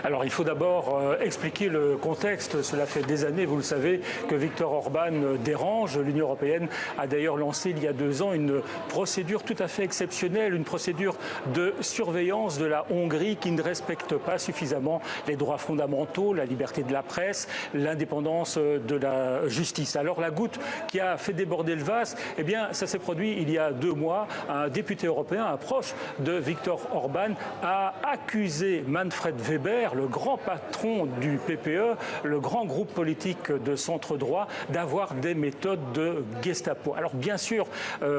Alors il faut d'abord expliquer le contexte. Cela fait des années, vous le savez, que Viktor Orban dérange. L'Union européenne a d'ailleurs lancé il y a 2 ans une procédure tout à fait exceptionnelle, une procédure de surveillance de la Hongrie qui ne respecte pas suffisamment les droits fondamentaux, la liberté de la presse, l'indépendance de la justice. Alors la goutte qui a fait déborder le vase, eh bien ça s'est produit il y a 2 mois. Un député européen, un proche de Viktor Orban, a accusé Manfred Weber, le grand patron du PPE, le grand groupe politique de centre-droit, d'avoir des méthodes de Gestapo. Alors bien sûr,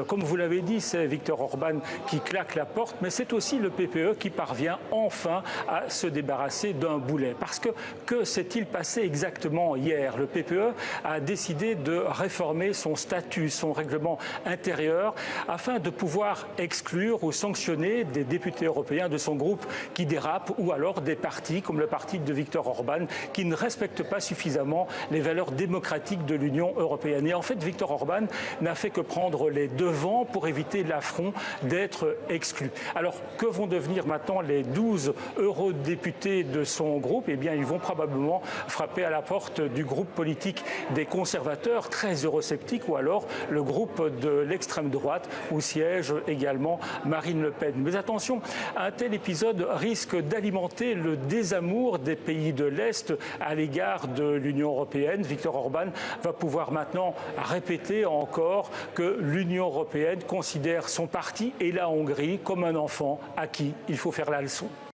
comme vous l'avez dit, c'est Viktor Orban qui claque la porte, mais c'est aussi le PPE qui parvient enfin à se débarrasser d'un boulet. Parce que s'est-il passé exactement hier? Le PPE a décidé de réformer son statut, son règlement intérieur, afin de pouvoir exclure ou sanctionner des députés européens de son groupe qui dérapent, ou alors des partis comme le parti de Viktor Orban qui ne respectent pas suffisamment les valeurs démocratiques de l'Union européenne. Et en fait, Viktor Orban n'a fait que prendre les devants pour éviter l'affront d'être exclu. Alors, que vont devenir maintenant les 12 eurodéputés de son groupe? Eh bien, ils vont probablement frapper à la porte du groupe politique des conservateurs, très eurosceptiques, ou alors le groupe de l'extrême droite, où siège également Marine Le Pen. Mais attention, un tel épisode risque d'alimenter le désamour des pays de l'Est à l'égard de l'Union européenne. Viktor Orban va pouvoir maintenant répéter encore que l'Union européenne considère son parti et la Hongrie comme un enfant à qui il faut faire la leçon.